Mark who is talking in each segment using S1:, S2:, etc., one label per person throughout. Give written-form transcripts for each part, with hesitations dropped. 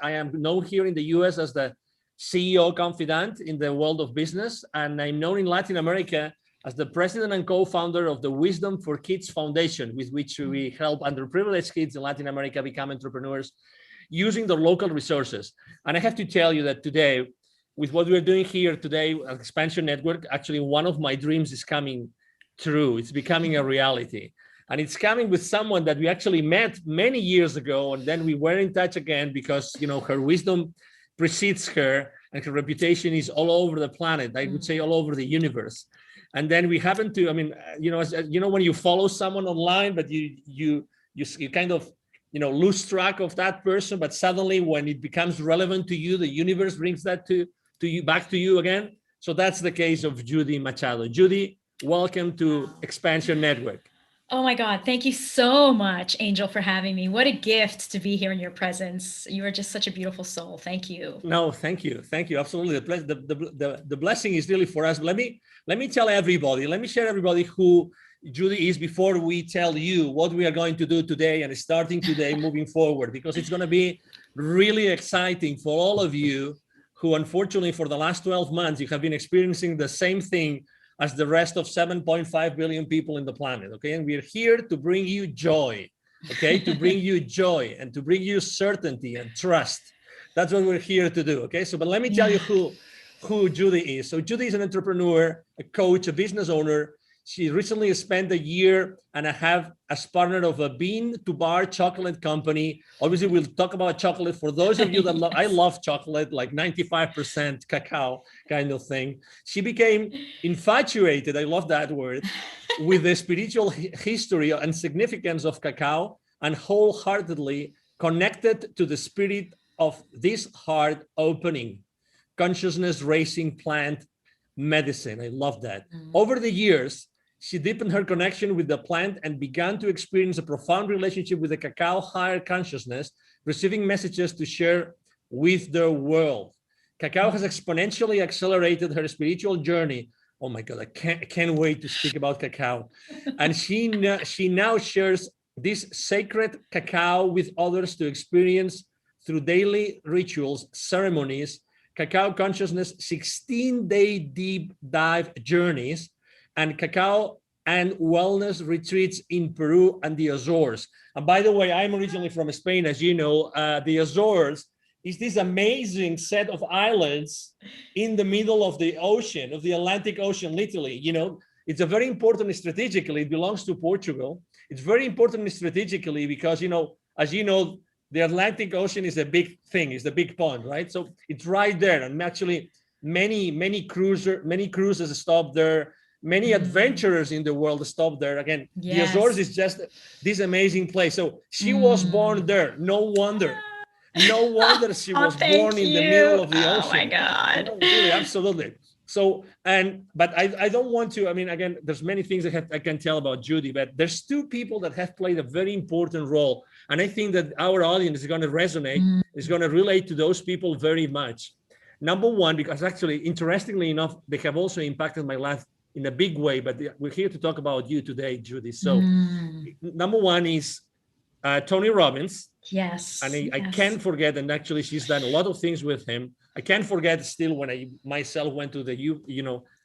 S1: I am known here in the US as the CEO confidant in the world of business, and I'm known in Latin America as the president and co-founder of the Wisdom for Kids Foundation, with which we help underprivileged kids in Latin America become entrepreneurs using their local resources. And I have to tell you that today, with what we're doing here today at Expansion Network, actually one of my dreams is coming true. It's becoming a reality. And it's coming with someone that we actually met many years ago, and then we were in touch again because, you know, her wisdom precedes her and her reputation is all over the planet. I would say all over the universe. And then we happen to, I mean, you know, when you follow someone online, but you kind of, you know, lose track of that person, but suddenly when it becomes relevant to you, the universe brings that to you, back to you again. So that's the case of Judy Machado. Judy, welcome to Expansion Network.
S2: Oh my God. Thank you so much, Angel, for having me. What a gift to be here in your presence. You are just such a beautiful soul. Thank you.
S1: No, thank you. Thank you. Absolutely. The blessing is really for us. Let me tell everybody, let me share everybody who Judy is before we tell you what we are going to do today and starting today moving forward, because it's going to be really exciting for all of you who, unfortunately, for the last 12 months, you have been experiencing the same thing as the rest of 7.5 billion people in the planet, okay? And we're here to bring you joy, okay? To bring you joy and to bring you certainty and trust. That's what we're here to do, okay? So, but let me tell you who Judy is. So Judy is an entrepreneur, a coach, a business owner. She recently spent a year and a half as partner of a bean-to-bar chocolate company. Obviously, we'll talk about chocolate. For those of you that love, I love chocolate, like 95% cacao kind of thing. She became infatuated, I love that word, with the spiritual history and significance of cacao, and wholeheartedly connected to the spirit of this heart opening, consciousness raising plant medicine. I love that. Over the years, she deepened her connection with the plant and began to experience a profound relationship with the cacao higher consciousness, receiving messages to share with the world. Cacao has exponentially accelerated her spiritual journey. Oh my God, I can't wait to speak about cacao. And she now shares this sacred cacao with others to experience through daily rituals, ceremonies, cacao consciousness, 16-day deep dive journeys, and cacao and wellness retreats in Peru and the Azores. And by the way, I'm originally from Spain, as you know. The Azores is this amazing set of islands in the middle of the ocean, of the Atlantic Ocean, literally. You know, it's a very important strategically. It belongs to Portugal. It's very important strategically because, you know, as you know, the Atlantic Ocean is a big thing, is the big pond, right? So it's right there. And actually many cruises stop there. Many adventurers in the world stop there. Again, the Azores is just this amazing place. So she was born there. No wonder she was born in the middle of the ocean.
S2: Oh my God.
S1: Really, absolutely. So, but I don't want to, I mean, again, there's many things I can tell about Judy, but there's two people that have played a very important role. And I think that our audience is going to resonate, is going to relate to those people very much. Number one, because actually, interestingly enough, they have also impacted my life in a big way, but we're here to talk about you today, Judy. So number one is Tony Robbins.
S2: Yes.
S1: And I can't forget, and actually she's done a lot of things with him. I can't forget still when I myself went to the,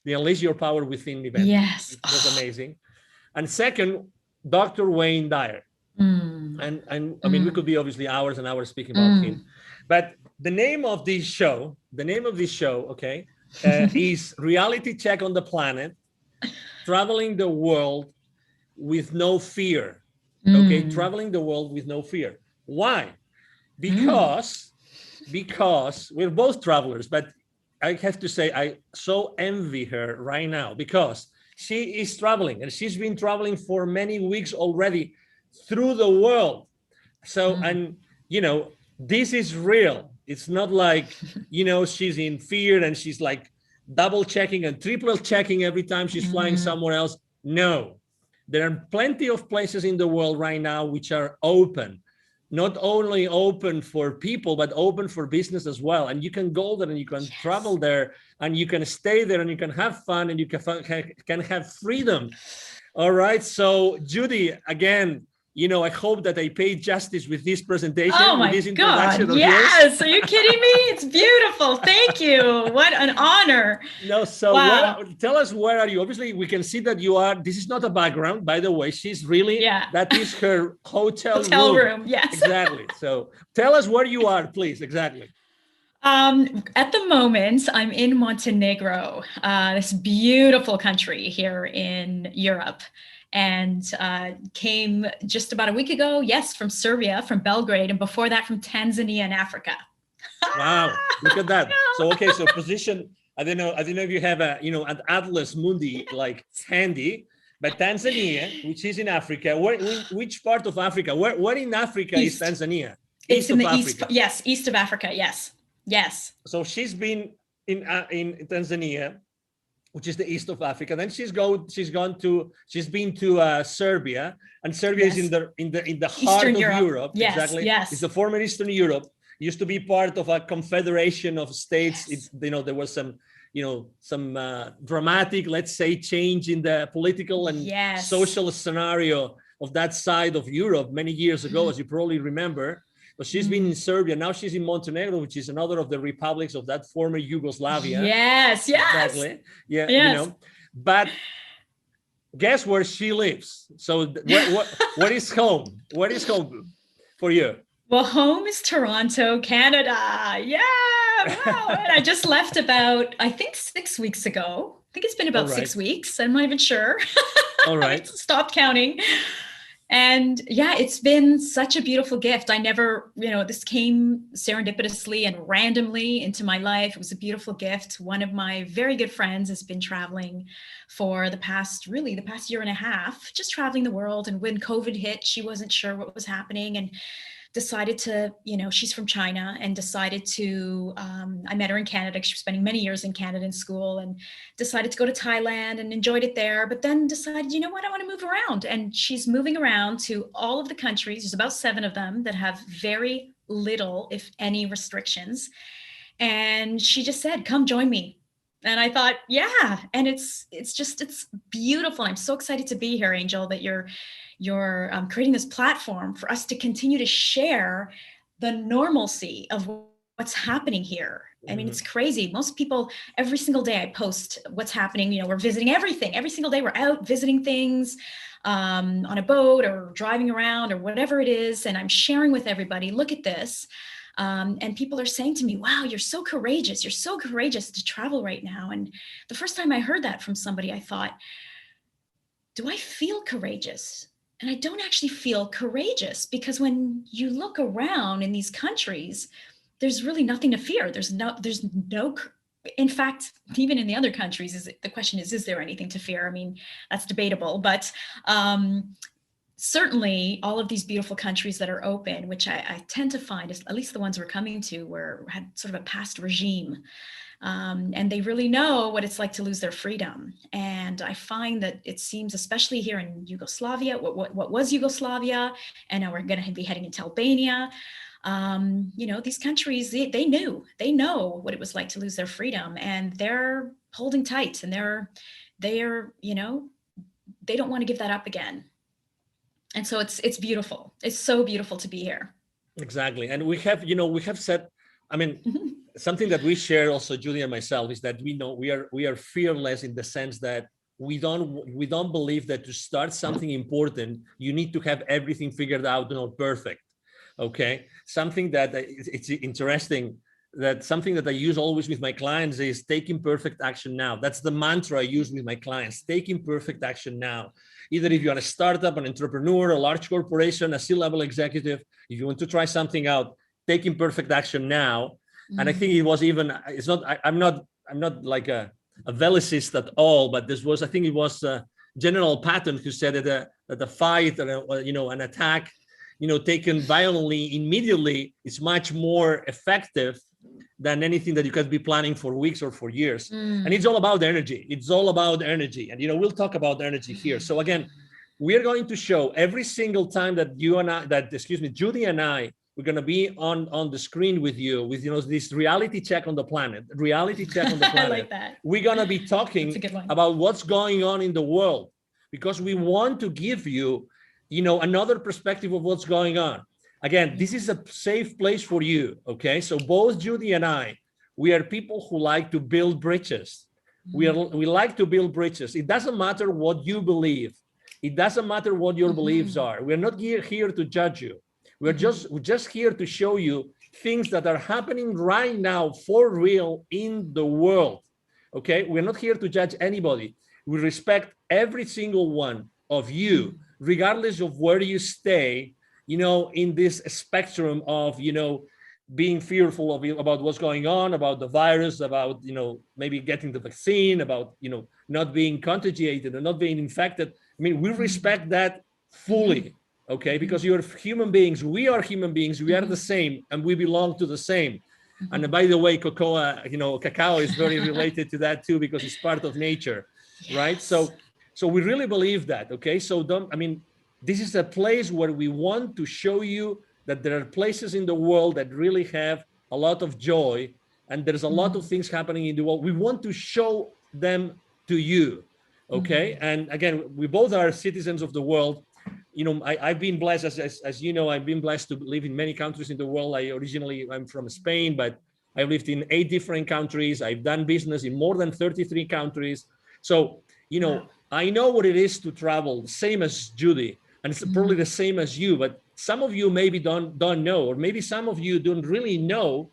S1: the Unleash Your Power Within event.
S2: Yes.
S1: It was amazing. And second, Dr. Wayne Dyer. And I mean, we could be obviously hours and hours speaking about him, but the name of this show, okay, is Reality Check on the Planet, Traveling the World with No Fear. Okay, traveling the world with no fear. Why? Because we're both travelers, but I have to say I so envy her right now because she is traveling and she's been traveling for many weeks already through the world. So, and this is real. It's not like, she's in fear and she's like double checking and triple checking every time she's flying somewhere else. No. There are plenty of places in the world right now which are open, not only open for people, but open for business as well. And you can go there and you can travel there and you can stay there and you can have fun and you can have freedom. All right. So Judy, again, I hope that I paid justice with this presentation,
S2: Oh my
S1: with this introduction
S2: God.
S1: of
S2: Yes.
S1: yours.
S2: Are you kidding me? It's beautiful. Thank you. What an honor.
S1: No, so
S2: Wow.
S1: tell us, where are you? Obviously, we can see that you are, this is not a background, by the way. She's really,
S2: Yeah.
S1: that is her hotel
S2: room. Yes.
S1: Exactly. So tell us where you are, please. Exactly.
S2: At the moment, I'm in Montenegro, this beautiful country here in Europe, and came just about a week ago, yes, from Serbia, from Belgrade, and before that from Tanzania and Africa.
S1: Wow, look at that. So, okay, so position, I don't know if you have an Atlas Mundi like handy, but Tanzania, which is in Africa, which part of Africa? Where in Africa
S2: East.
S1: is Tanzania?
S2: It's in the
S1: Africa.
S2: east. Yes, east of Africa. Yes. Yes.
S1: So she's been in Tanzania, which is the east of Africa. Then she's been to Serbia, and Serbia is in the heart of Europe.
S2: Yes,
S1: exactly.
S2: Yes.
S1: It's the former Eastern Europe. It used to be part of a confederation of states. Yes. There was some dramatic, let's say, change in the political and social scenario of that side of Europe many years ago, as you probably remember. But she's been in Serbia. Now she's in Montenegro, which is another of the republics of that former Yugoslavia.
S2: Yes, yes.
S1: Exactly. Yeah,
S2: yes.
S1: But guess where she lives? So what is home? What is home for you?
S2: Well, home is Toronto, Canada. Yeah. Wow. And I just left about, I think, 6 weeks ago. I think it's been about 6 weeks. I'm not even sure.
S1: All right.
S2: Stopped counting. And yeah, it's been such a beautiful gift. I never, this came serendipitously and randomly into my life. It was a beautiful gift. One of my very good friends has been traveling for the past year and a half, just traveling the world. And when COVID hit, she wasn't sure what was happening and decided to, she's from China, and decided to, I met her in Canada. She was spending many years in Canada in school, and decided to go to Thailand and enjoyed it there, but then decided, I want to move around. And she's moving around to all of the countries. There's about 7 of them that have very little, if any, restrictions. And she just said, come join me. And I thought, yeah. And it's beautiful. I'm so excited to be here, Angel, that you're creating this platform for us to continue to share the normalcy of what's happening here. I mean, it's crazy. Most people, every single day I post what's happening. We're visiting everything. Every single day we're out visiting things on a boat or driving around or whatever it is. And I'm sharing with everybody, look at this. And people are saying to me, wow, you're so courageous. You're so courageous to travel right now. And the first time I heard that from somebody, I thought, do I feel courageous? And I don't actually feel courageous, because when you look around in these countries, there's really nothing to fear. There's no, in fact, even in the other countries, the question is there anything to fear? I mean, that's debatable, but certainly all of these beautiful countries that are open, which I tend to find, at least the ones we're coming to, had sort of a past regime. And they really know what it's like to lose their freedom. And I find that it seems, especially here in Yugoslavia, what was Yugoslavia, and now we're going to be heading into Albania. These countries, they know what it was like to lose their freedom, and they're holding tight, and they don't want to give that up again. And so it's beautiful. It's so beautiful to be here.
S1: Exactly. And we have said, I mean, something that we share also, Judy and myself, is that we are fearless in the sense that we don't believe that to start something important, you need to have everything figured out, perfect. Okay. Something that it's interesting, that something that I use always with my clients is taking perfect action now. That's the mantra I use with my clients, taking perfect action now. Either if you're a startup, an entrepreneur, a large corporation, a C-level executive, if you want to try something out, taking perfect action now. And I think I'm not like a velocist at all, but I think it was General Patton who said that a fight or an attack, taken violently immediately is much more effective than anything that you could be planning for weeks or for years. And it's all about energy. And, we'll talk about energy here. So again, we are going to show every single time that Judy and I, we're going to be on the screen with you, with, this reality check on the planet. I like that. We're going to be talking about what's going on in the world, because we want to give you another perspective of what's going on. Again, this is a safe place for you. Okay. So both Judy and I, we are people who like to build bridges. We like to build bridges. It doesn't matter what you believe. It doesn't matter what your beliefs are. We're not here to judge you. We're just here to show you things that are happening right now for real in the world. Okay. We're not here to judge anybody. We respect every single one of you, regardless of where you stay, in this spectrum of, being fearful about what's going on, about the virus, about, maybe getting the vaccine, about, not being contagiated or not being infected. I mean, we respect that fully, okay? Because you're human beings. We are human beings. We are the same, and we belong to the same. And by the way, cacao is very related to that too, because it's part of nature, right? So we really believe that, okay? So this is a place where we want to show you that there are places in the world that really have a lot of joy, and there's a lot of things happening in the world. We want to show them to you, okay? And again, we both are citizens of the world. I've been blessed, as you know, I've been blessed to live in many countries in the world. I'm from Spain, but I've lived in 8 different countries. I've done business in more than 33 countries. So, I know what it is to travel, same as Judy, and it's probably the same as you, but some of you maybe don't know, or maybe some of you don't really know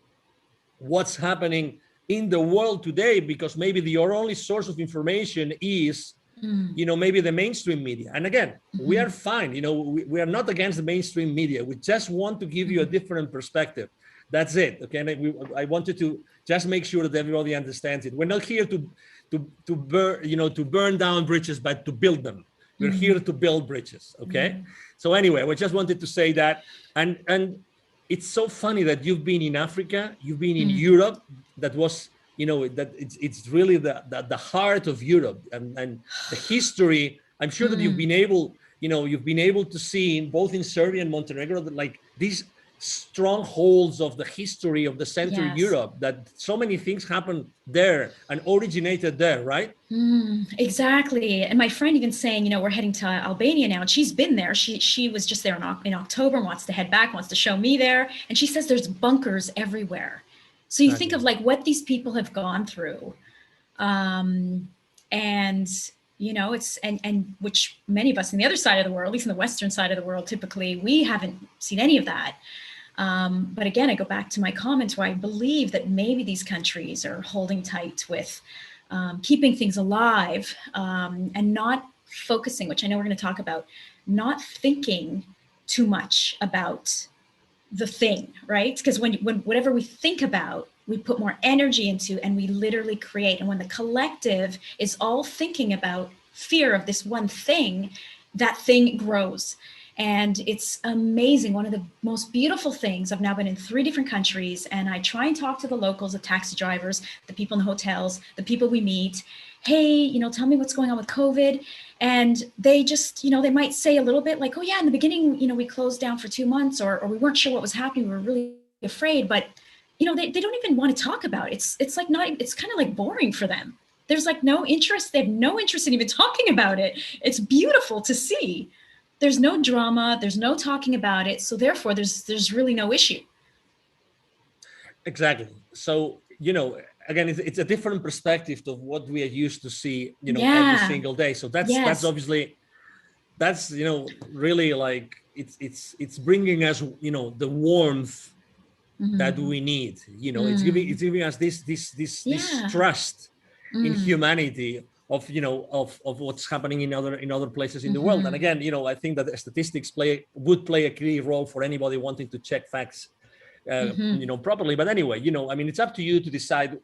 S1: what's happening in the world today, because maybe your only source of information is, maybe the mainstream media. And again, we are fine. We are not against the mainstream media. We just want to give you a different perspective. That's it. Okay. And I wanted to just make sure that everybody understands it. We're not here to burn down bridges, but to build them. We're here to build bridges. Okay. So anyway, we just wanted to say that. And it's so funny that you've been in Africa, you've been in Europe. That was, that it's really the heart of Europe and the history. I'm sure that you've been able to see both in Serbia and Montenegro, that like these strongholds of the history of the Central Europe, that so many things happened there and originated there, right?
S2: Exactly. And my friend even saying, we're heading to Albania now, and she's been there. She was just there in October and wants to head back, wants to show me there. And she says there's bunkers everywhere. So you think of like what these people have gone through. And it's, and which many of us on the other side of the world, at least in the Western side of the world, typically, we haven't seen any of that. But again, I go back to my comments where I believe that maybe these countries are holding tight with keeping things alive and not focusing, which I know we're going to talk about, not thinking too much about the thing, right? Because when whatever we think about, we put more energy into, and we literally create. And when the collective is all thinking about fear of this one thing, that thing grows. And it's amazing. One of the most beautiful things, I've now been in 3 different countries, and I try and talk to the locals, the taxi drivers, the people in the hotels, the people we meet. Hey, tell me what's going on with COVID. And they just, they might say a little bit like, oh yeah, in the beginning, we closed down for 2 months, or we weren't sure what was happening. We were really afraid, but they don't even want to talk about it. It's like it's kind of like boring for them. There's like no interest. They have no interest in even talking about it. It's beautiful to see. There's no drama. There's no talking about it. So therefore, there's really no issue.
S1: Exactly. So, again, it's a different perspective of what we are used to see, every single day. So that's obviously, really like it's bringing us, the warmth that we need. It's giving us this trust in humanity of what's happening in other places in the world. And again, I think that the statistics would play a key role for anybody wanting to check facts properly. But anyway, it's up to you to decide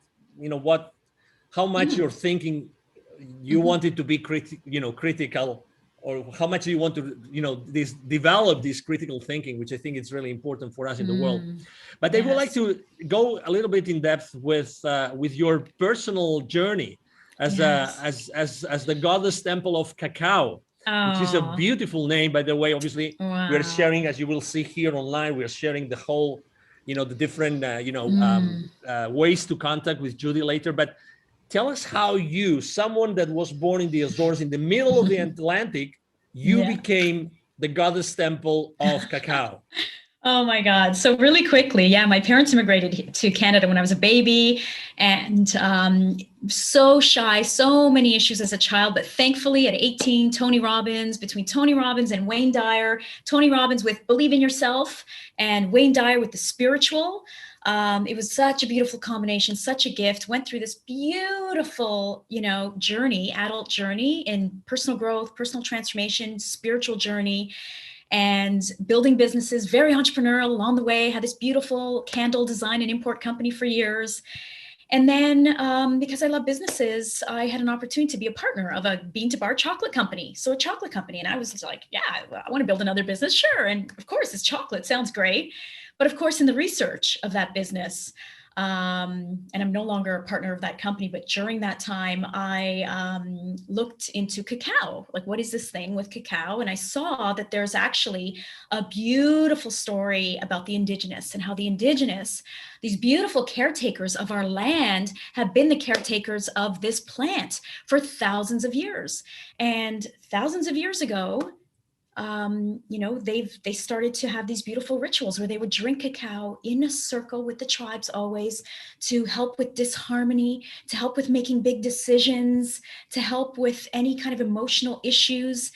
S1: how much you're thinking you want it to be critical, or how much you want to develop this critical thinking, which I think is really important for us in the world. But I would like to go a little bit in depth with your personal journey as the goddess temple of Cacao, which is a beautiful name, by the way. Obviously, we're sharing, as you will see here online, we're sharing the whole, the different, ways to contact with Judy later. But tell us how someone that was born in the Azores, in the middle of the Atlantic, became the goddess temple of cacao?
S2: Oh my God. So really quickly, yeah, my parents immigrated to Canada when I was a baby, and so shy, so many issues as a child. But thankfully at 18, between Tony Robbins and Wayne Dyer, Tony Robbins with Believe in Yourself and Wayne Dyer with the spiritual. It was such a beautiful combination, such a gift. Went through this beautiful, journey, adult journey in personal growth, personal transformation, spiritual journey, and building businesses, very entrepreneurial along the way, had this beautiful candle design and import company for years. And then because I love businesses, I had an opportunity to be a partner of a bean to bar chocolate company. So a chocolate company. And I was like, yeah, I want to build another business. Sure. And of course it's chocolate, sounds great. But of course, in the research of that business, and I'm no longer a partner of that company, but during that time, I looked into cacao. Like, what is this thing with cacao? And I saw that there's actually a beautiful story about the indigenous and how the indigenous, these beautiful caretakers of our land, have been the caretakers of this plant for thousands of years. And thousands of years ago, they started to have these beautiful rituals where they would drink cacao in a circle with the tribes, always to help with disharmony, to help with making big decisions, to help with any kind of emotional issues.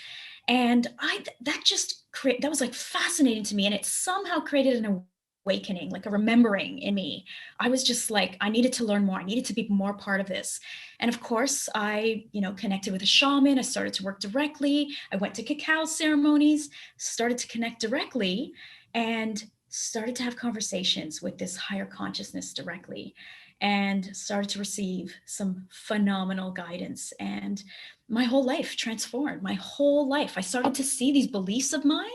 S2: And that was like fascinating to me. And it somehow created an awakening, like a remembering in me. I was just like, I needed to learn more. I needed to be more part of this. And of course, I, connected with a shaman. I started to work directly. I went to cacao ceremonies, started to connect directly, and started to have conversations with this higher consciousness directly, and started to receive some phenomenal guidance. And my whole life transformed. My whole life. I started to see these beliefs of mine.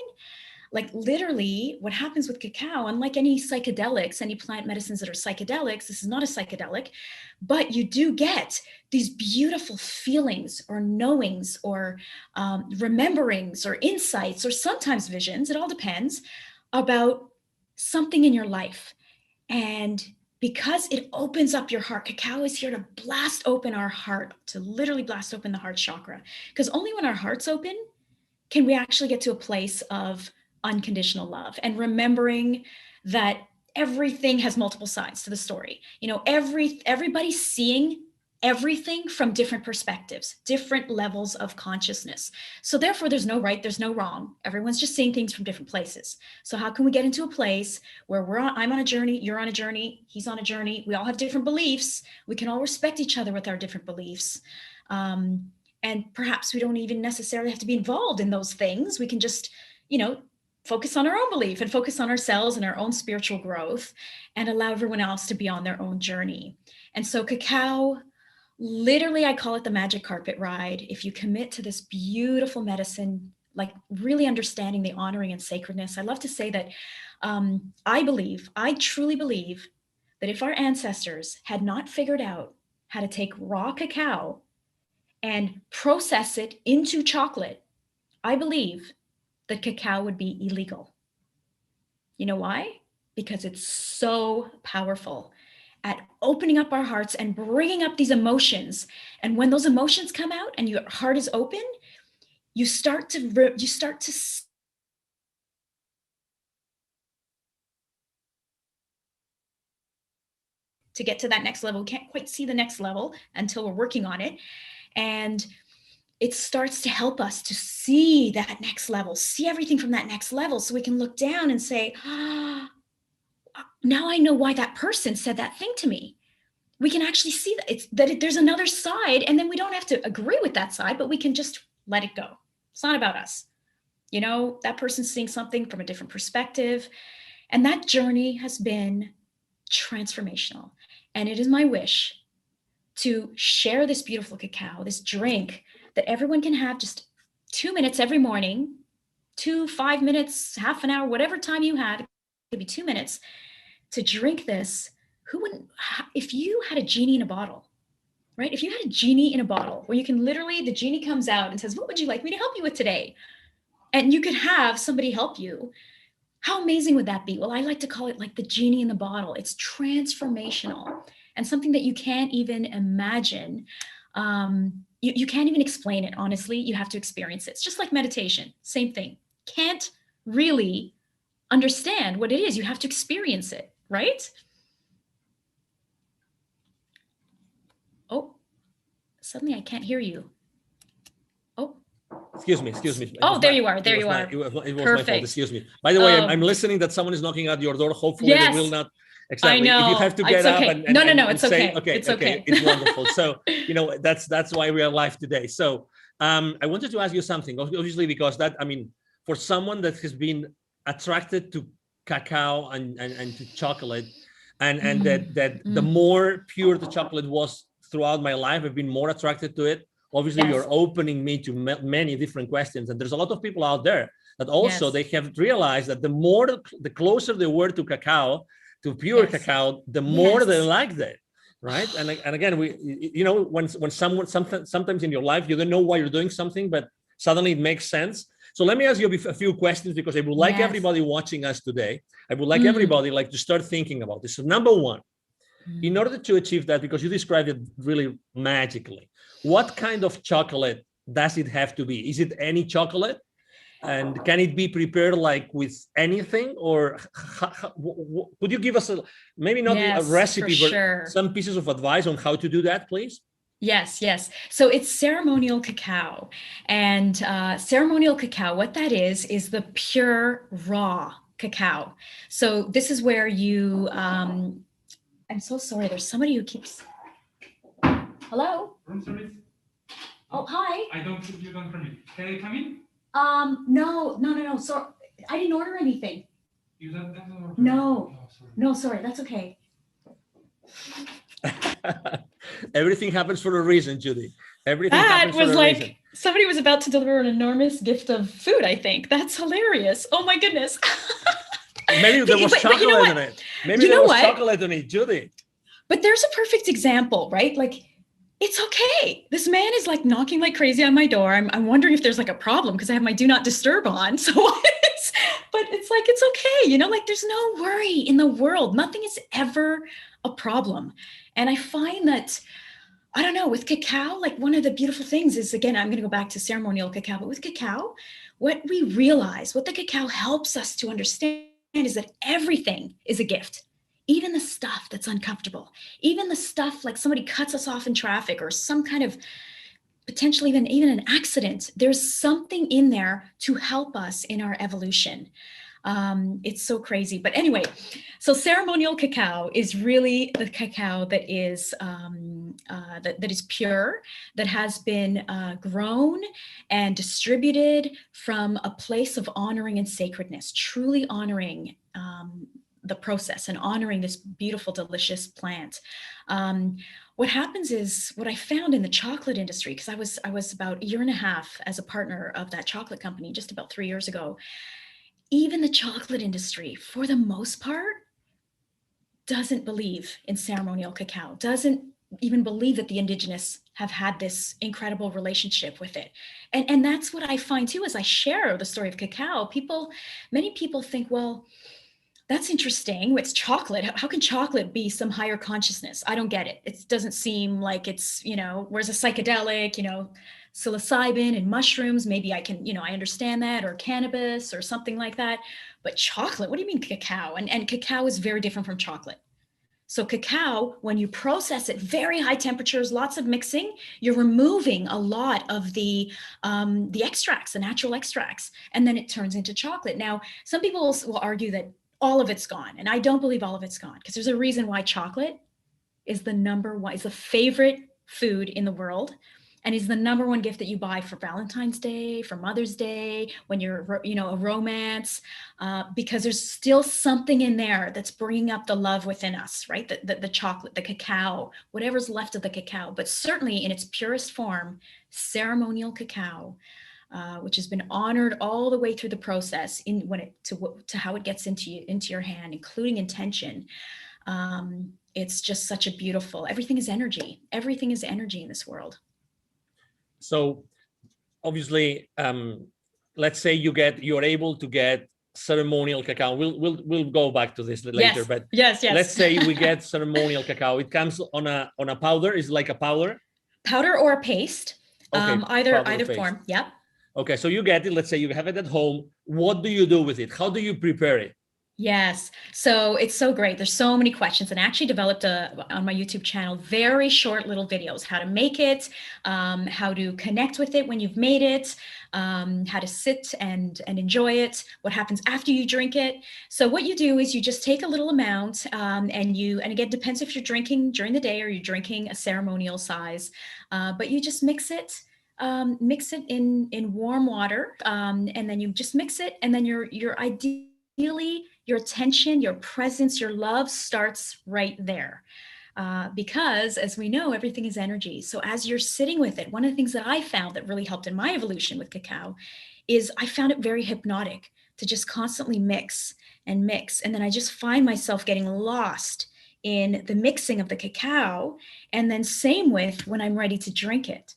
S2: Like literally what happens with cacao, unlike any psychedelics, any plant medicines that are psychedelics, this is not a psychedelic, but you do get these beautiful feelings or knowings or rememberings or insights or sometimes visions, it all depends, about something in your life. And because it opens up your heart, cacao is here to blast open our heart, to literally blast open the heart chakra. Because only when our heart's open can we actually get to a place of unconditional love and remembering that everything has multiple sides to the story. Everybody's seeing everything from different perspectives, different levels of consciousness. So therefore there's no right, there's no wrong. Everyone's just seeing things from different places. So how can we get into a place where I'm on a journey, you're on a journey, he's on a journey, we all have different beliefs, we can all respect each other with our different beliefs. And perhaps we don't even necessarily have to be involved in those things. We can just, focus on our own belief and focus on ourselves and our own spiritual growth and allow everyone else to be on their own journey. And so cacao, literally, I call it the magic carpet ride. If you commit to this beautiful medicine, like really understanding the honoring and sacredness, I love to say that I truly believe that if our ancestors had not figured out how to take raw cacao and process it into chocolate, I believe that cacao would be illegal. You know why? Because it's so powerful at opening up our hearts and bringing up these emotions. And when those emotions come out and your heart is open, you start to get to that next level. We can't quite see the next level until we're working on it. And it starts to help us to see that next level, see everything from that next level, so we can look down and say, now I know why that person said that thing to me. We can actually see that there's another side, and then we don't have to agree with that side, but we can just let it go. It's not about us. That person's seeing something from a different perspective. And that journey has been transformational. And it is my wish to share this beautiful cacao, this drink that everyone can have just 2 minutes every morning, 5 minutes, half an hour, whatever time you have, it could be 2 minutes to drink this. If you had a genie in a bottle, right? If you had a genie in a bottle where you can literally, the genie comes out and says, what would you like me to help you with today? And you could have somebody help you. How amazing would that be? Well, I like to call it like the genie in the bottle. It's transformational and something that you can't even imagine. You can't even explain it, honestly. You have to experience it. It's just like meditation, same thing. can't really understand what it is. You have to experience it, right? Oh, suddenly I can't hear you. Oh.
S1: Excuse me.
S2: Oh, there you are. There you are.
S1: It was my fault.
S2: Perfect.
S1: Excuse me. By the way, I'm listening that someone is knocking at your door. Hopefully
S2: Yes.
S1: they will not. Exactly.
S2: I know.
S1: If you have to get
S2: It's
S1: up
S2: okay.
S1: and
S2: No,
S1: and
S2: it's
S1: say,
S2: okay.
S1: okay,
S2: It's okay.
S1: it's wonderful. So, that's why we are live today. So, I wanted to ask you something, obviously, because for someone that has been attracted to cacao and to chocolate, and that the more pure the chocolate was throughout my life, I've been more attracted to it. Obviously, you're opening me to many different questions, and there's a lot of people out there that also they have realized that the closer they were to cacao, to pure cacao, the more they liked it, right? And again, when someone sometimes in your life you don't know why you're doing something, but suddenly it makes sense. So let me ask you a few questions, because I would like everybody watching us today, I would like everybody to start thinking about this. So number one, in order to achieve that, because you described it really magically, what kind of chocolate does it have to be? Is it any chocolate? And can it be prepared like with anything? Or could you give us maybe not a recipe, but some pieces of advice on how to do that, please?
S2: Yes. So it's ceremonial cacao. And ceremonial cacao, what that is the pure raw cacao. So this is where you, I'm so sorry, there's somebody who keeps, hello?
S3: Room service?
S2: Oh, hi.
S3: You don't permit. Can I come in?
S2: No. So I didn't order anything.
S3: You don't order?
S2: No. No, sorry. That's okay.
S1: Everything happens for a reason, Judy. Everything happens for a reason.
S2: Somebody was about to deliver an enormous gift of food, I think. That's hilarious. Oh my goodness.
S1: Maybe there was chocolate in it. Maybe there was chocolate in it, Judy.
S2: But there's a perfect example, right? Like, it's okay. This man is like knocking like crazy on my door. I'm wondering if there's like a problem because I have my do not disturb on. So but it's like, it's okay. Like there's no worry in the world. Nothing is ever a problem. And I find that, I don't know, with cacao, like one of the beautiful things is, again, I'm going to go back to ceremonial cacao, but with cacao, what we realize, what the cacao helps us to understand is that everything is a gift. Even the stuff that's uncomfortable, even the stuff like somebody cuts us off in traffic or some kind of potentially even an accident, there's something in there to help us in our evolution. It's so crazy. But anyway, so ceremonial cacao is really the cacao that is that is pure, that has been grown and distributed from a place of honoring and sacredness, truly honoring the process and honoring this beautiful, delicious plant. What happens is, what I found in the chocolate industry, because I was about a year and a half as a partner of that chocolate company just about 3 years ago, even the chocolate industry, for the most part, doesn't believe in ceremonial cacao, doesn't even believe that the indigenous have had this incredible relationship with it. And that's what I find too, as I share the story of cacao, many people think, well, that's interesting. It's chocolate. How can chocolate be some higher consciousness? I don't get it. It doesn't seem like it's, whereas a psychedelic, psilocybin and mushrooms, maybe I can, I understand that, or cannabis or something like that. But chocolate, what do you mean cacao? And cacao is very different from chocolate. So cacao, when you process it, very high temperatures, lots of mixing, you're removing a lot of the extracts, the natural extracts, and then it turns into chocolate. Now, some people will argue that all of it's gone. And I don't believe all of it's gone, because there's a reason why chocolate is is the favorite food in the world, and is the number one gift that you buy for Valentine's Day, for Mother's Day, when you're, a romance, because there's still something in there that's bringing up the love within us, right? The chocolate, the cacao, whatever's left of the cacao, but certainly in its purest form, ceremonial cacao, which has been honored all the way through the process to how it gets into your hand, including intention. It's just such a beautiful, everything is energy. Everything is energy in this world.
S1: So obviously, let's say you're able to get ceremonial cacao. We'll go back to this later, but
S2: yes.
S1: Let's say we get ceremonial cacao. It comes on a powder. Is like a powder?
S2: Powder or a paste.
S1: Okay,
S2: either form. Yep.
S1: Okay, so you get it. Let's say you have it at home. What do you do with it? How do you prepare it?
S2: Yes. So it's so great. There's so many questions, and I actually developed on my YouTube channel, very short little videos, how to make it, how to connect with it when you've made it, how to sit and enjoy it, what happens after you drink it. So what you do is you just take a little amount, and again, depends if you're drinking during the day or you're drinking a ceremonial size, but you just mix it in warm water, and then you just mix it, and then your ideally your attention, your presence, your love starts right there. Because as we know, everything is energy. So as you're sitting with it, one of the things that I found that really helped in my evolution with cacao is I found it very hypnotic to just constantly mix and mix. And then I just find myself getting lost in the mixing of the cacao. And then same with when I'm ready to drink it,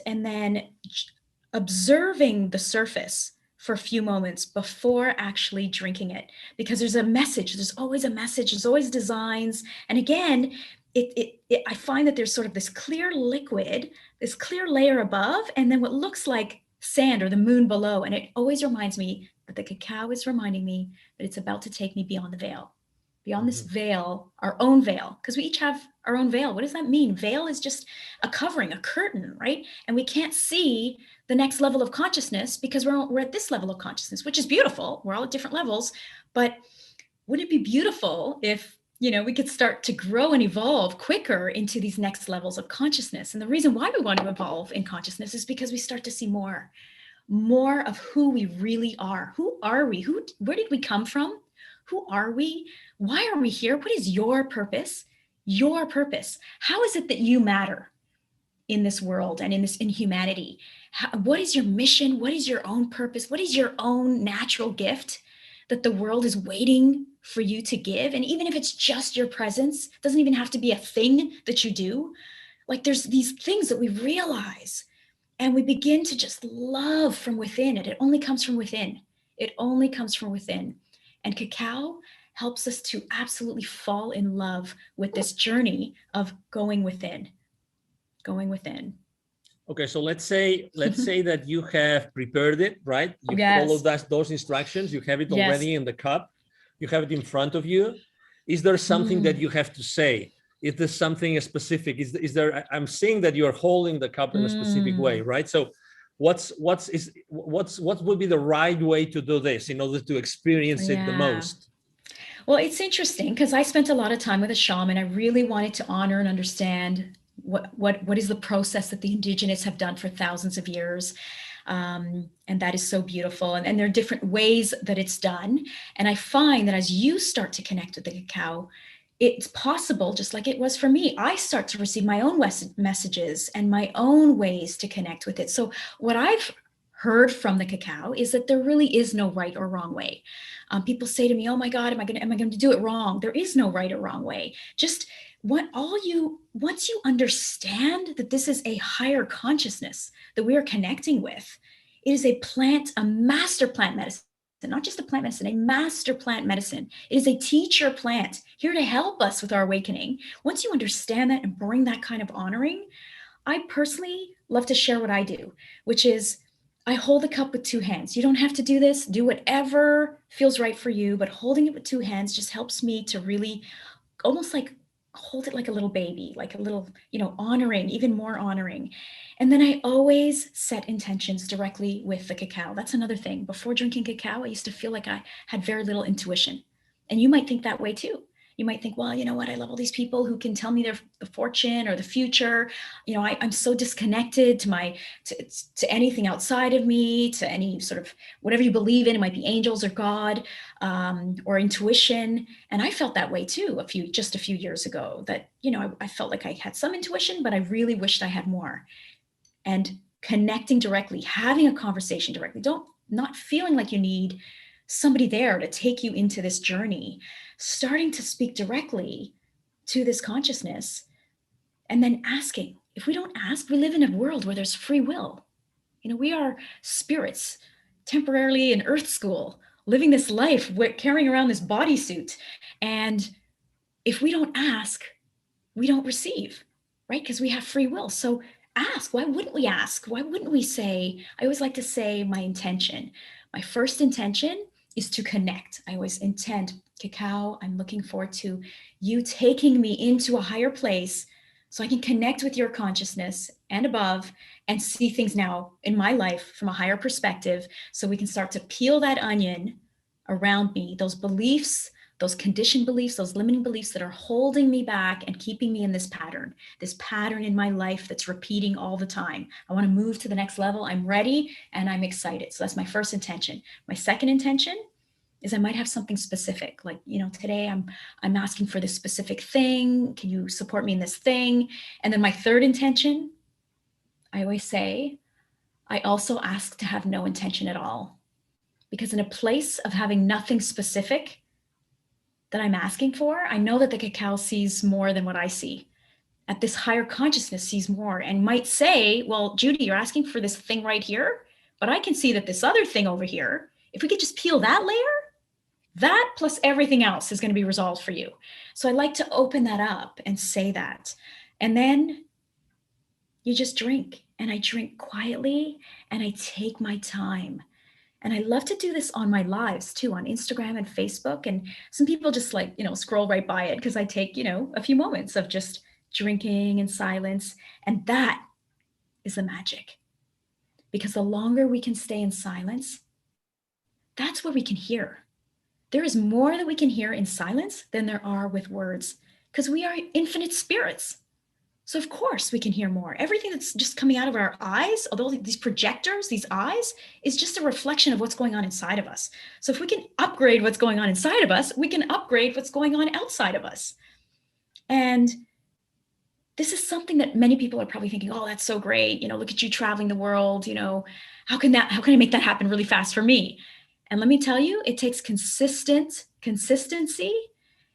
S2: and then observing the surface for a few moments before actually drinking it, because there's a message. There's always a message. There's always designs. And again, I find that there's sort of this clear liquid, this clear layer above, and then what looks like sand or the moon below. And it always reminds me that the cacao is reminding me that it's about to take me beyond the veil, beyond this veil, our own veil, because we each have our own veil. What does that mean? Veil is just a covering, a curtain, right? And we can't see the next level of consciousness because we're at this level of consciousness, which is beautiful. We're all at different levels, but wouldn't it be beautiful if, we could start to grow and evolve quicker into these next levels of consciousness? And the reason why we want to evolve in consciousness is because we start to see more of who we really are. Who are we? Where did we come from? Who are we? Why are we here? What is your purpose? Your purpose. How is it that you matter in this world and in humanity? What is your mission? What is your own purpose? What is your own natural gift that the world is waiting for you to give? And even if it's just your presence, it doesn't even have to be a thing that you do. Like there's these things that we realize and we begin to just love from within. And it only comes from within. It only comes from within. And cacao helps us to absolutely fall in love with this journey of going within.
S1: Okay, so let's say that you have prepared it, right? You follow those instructions. You have it already in the cup. You have it in front of you. Is there something that you have to say? Is there something specific? Is there? I'm seeing that you're holding the cup in a specific way, right? So, what would be the right way to do this in order to experience it the most?
S2: Well, it's interesting because I spent a lot of time with a shaman. I really wanted to honor and understand what is the process that the indigenous have done for thousands of years. And that is so beautiful. And there are different ways that it's done. And I find that as you start to connect with the cacao, it's possible, just like it was for me, I start to receive my own messages and my own ways to connect with it. So what I've heard from the cacao is that there really is no right or wrong way. People say to me, "Oh my God, am I going to do it wrong?" There is no right or wrong way. Just once you understand that this is a higher consciousness that we are connecting with, it is a master plant medicine, not just a plant medicine, a master plant medicine. It is a teacher plant here to help us with our awakening. Once you understand that and bring that kind of honoring, I personally love to share what I do, which is I hold the cup with two hands. You don't have to do this. Do whatever feels right for you, but holding it with two hands just helps me to really almost like hold it like a little baby, like a little, honoring, even more honoring. And then I always set intentions directly with the cacao. That's another thing. Before drinking cacao, I used to feel like I had very little intuition. And you might think that way too. You might think, well, you know what? I love all these people who can tell me the fortune or the future. I'm so disconnected to anything outside of me, to any sort of whatever you believe in. It might be angels or God, or intuition. And I felt that way too just a few years ago, that, I felt like I had some intuition, but I really wished I had more. And connecting directly, having a conversation directly, not feeling like you need somebody there to take you into this journey, starting to speak directly to this consciousness, and then asking. If we don't ask, we live in a world where there's free will. We are spirits temporarily in Earth School, living this life, carrying around this bodysuit. And if we don't ask, we don't receive, right? Because we have free will. So ask. Why wouldn't we ask? Why wouldn't we say, I always like to say my intention. My first intention is to connect. I always intend, Cacao, I'm looking forward to you taking me into a higher place so I can connect with your consciousness and above and see things now in my life from a higher perspective, so we can start to peel that onion around me, those beliefs, those conditioned beliefs, those limiting beliefs that are holding me back and keeping me in this pattern in my life that's repeating all the time. I want to move to the next level. I'm ready and I'm excited. So that's my first intention. My second intention is I might have something specific, like, today I'm asking for this specific thing. Can you support me in this thing? And then my third intention, I always say, I also ask to have no intention at all. Because in a place of having nothing specific that I'm asking for, I know that the Cacao sees more than what I see. At this higher consciousness sees more and might say, well, Judy, you're asking for this thing right here, but I can see that this other thing over here, if we could just peel that layer, that plus everything else is going to be resolved for you. So I like to open that up and say that. And then you just drink. And I drink quietly and I take my time. And I love to do this on my lives too, on Instagram and Facebook. And some people just scroll right by it because I take, a few moments of just drinking in silence. And that is the magic. Because the longer we can stay in silence, that's where we can hear. There is more that we can hear in silence than there are with words, because we are infinite spirits. So of course we can hear more. Everything that's just coming out of our eyes, although these projectors, these eyes, is just a reflection of what's going on inside of us. So if we can upgrade what's going on inside of us, we can upgrade what's going on outside of us. And this is something that many people are probably thinking, oh, that's so great. Look at you traveling the world. How can I make that happen really fast for me? And let me tell you, it takes consistency,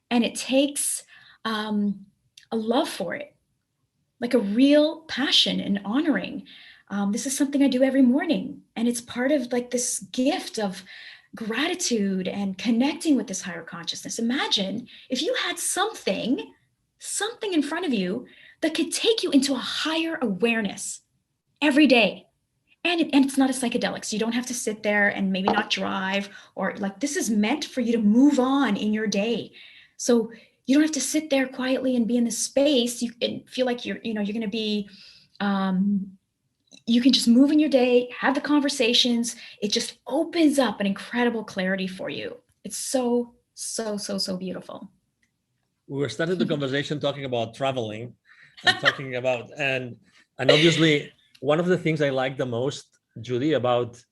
S2: and it takes a love for it. Like a real passion and honoring. This is something I do every morning. And it's part of this gift of gratitude and connecting with this higher consciousness. Imagine if you had something in front of you that could take you into a higher awareness every day. And it's not a psychedelic. So you don't have to sit there and maybe not drive, or this is meant for you to move on in your day. So you don't have to sit there quietly and be in this space. You feel like you're going to be, you can just move in your day, have the conversations. It just opens up an incredible clarity for you. It's so, so, so, so beautiful.
S1: We were starting the conversation talking about traveling and talking about, and obviously one of the things I like the most, Judy, about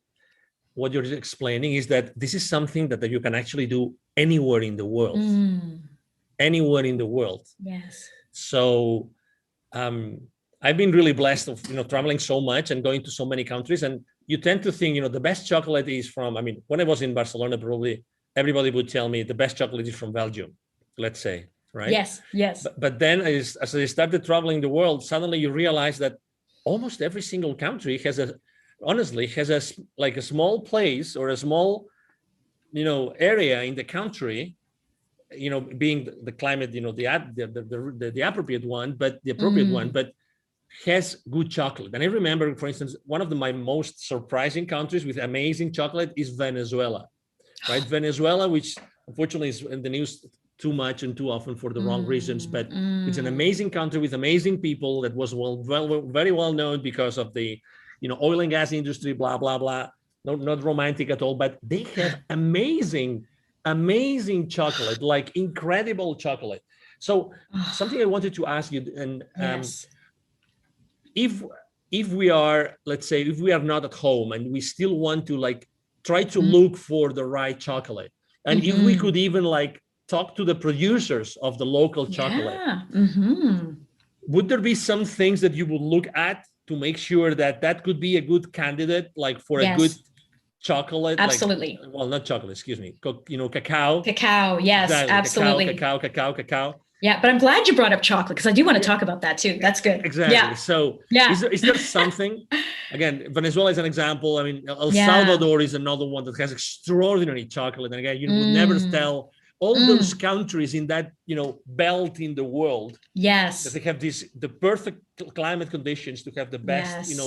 S1: what you're explaining is that this is something that you can actually do anywhere in the world. Anywhere in the world.
S2: Yes.
S1: So I've been really blessed of traveling so much and going to so many countries, and you tend to think the best chocolate is from, when I was in Barcelona, probably everybody would tell me the best chocolate is from Belgium, let's say, right?
S2: Yes.
S1: But then as I started traveling the world, suddenly you realize that almost every single country has a small place or a small area in the country, being the climate, the appropriate one, but the appropriate one, but has good chocolate. And I remember, for instance, one of my most surprising countries with amazing chocolate is Venezuela, right? Venezuela, which unfortunately is in the news too much and too often for the wrong reasons, but it's an amazing country with amazing people that was very well known because of the, oil and gas industry, blah, blah, blah. Not romantic at all, but they have amazing chocolate, incredible chocolate. So something I wanted to ask you, and
S2: yes.
S1: if we are, let's say, if we are not at home and we still want to try to look for the right chocolate, and if we could even talk to the producers of the local chocolate, would there be some things that you would look at to make sure that could be a good candidate, for a good chocolate?
S2: Absolutely.
S1: Not chocolate, excuse me. Cacao.
S2: Cacao, yes, exactly. Absolutely.
S1: Cacao.
S2: Yeah, but I'm glad you brought up chocolate because I do want to talk about that too. That's good.
S1: Exactly.
S2: Yeah.
S1: So is there something, again, Venezuela is an example. El Salvador is another one that has extraordinary chocolate. And again, you would never tell all those countries in that, belt in the world,
S2: Yes.
S1: that they have the perfect climate conditions to have the best,
S2: Yes.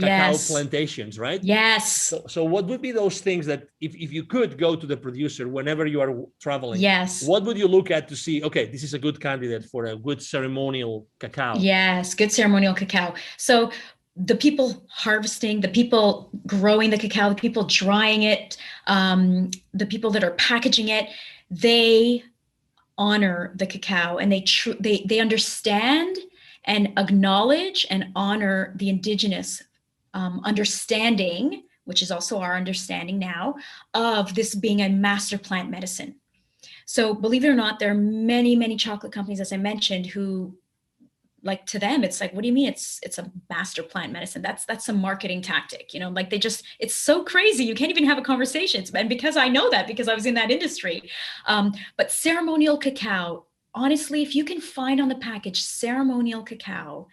S1: cacao
S2: Yes.
S1: plantations, right?
S2: Yes.
S1: So what would be those things that if you could go to the producer whenever you are traveling,
S2: Yes.
S1: what would you look at to see, okay, this is a good candidate for a good ceremonial cacao?
S2: Yes, good ceremonial cacao. So the people harvesting, the people growing the cacao, the people drying it, the people that are packaging it, they honor the cacao, and they understand and acknowledge and honor the indigenous understanding, which is also our understanding now, of this being a master plant medicine. So believe it or not, there are many, many chocolate companies, as I mentioned, who, like, to them, it's like, what do you mean it's a master plant medicine? That's a marketing tactic, like it's so crazy. You can't even have a conversation. And because I know that, because I was in that industry. But ceremonial cacao, honestly, if you can find on the package ceremonial cacao,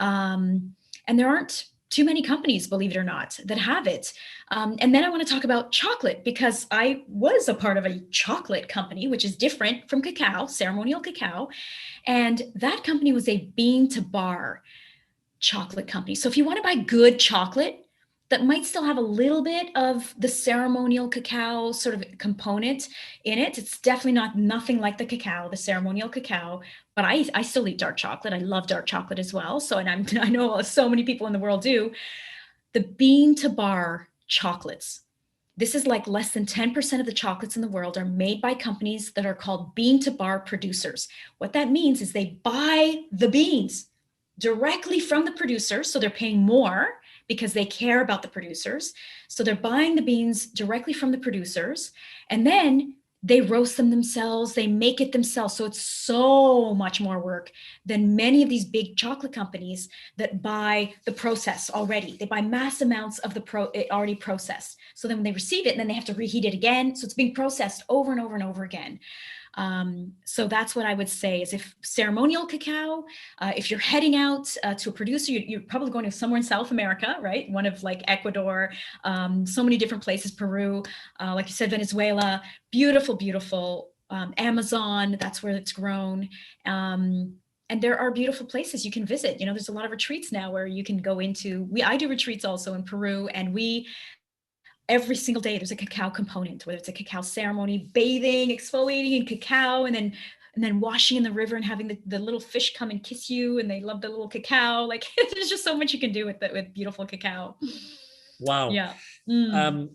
S2: and there aren't too many companies, believe it or not, that have it. And then I want to talk about chocolate, because I was a part of a chocolate company, which is different from cacao, ceremonial cacao. And that company was a bean to bar chocolate company. So if you want to buy good chocolate that might still have a little bit of the ceremonial cacao sort of component in it, it's definitely nothing like the cacao, the ceremonial cacao. But I still eat dark chocolate. I love dark chocolate as well. So, and I know so many people in the world do. The bean to bar chocolates. This is like less than 10% of the chocolates in the world are made by companies that are called bean to bar producers. What that means is they buy the beans directly from the producer. So they're paying more because they care about the producers. So they're buying the beans directly from the producers, and then they roast them themselves. They make it themselves. So it's so much more work than many of these big chocolate companies that buy the process already. They buy mass amounts of it already processed. So then when they receive it, and then they have to reheat it again. So it's being processed over and over and over again. So that's what I would say is, if ceremonial cacao, if you're heading out to a producer, you're probably going to somewhere in South America, right? One of like Ecuador, so many different places, Peru, like you said, Venezuela, beautiful, beautiful, Amazon, that's where it's grown. And there are beautiful places you can visit. There's a lot of retreats now where you can go into. I do retreats also in Peru, and every single day there's a cacao component, whether it's a cacao ceremony, bathing, exfoliating in cacao, and then washing in the river and having the little fish come and kiss you, and they love the little cacao. Like, there's just so much you can do with beautiful cacao.
S1: Wow.
S2: Yeah.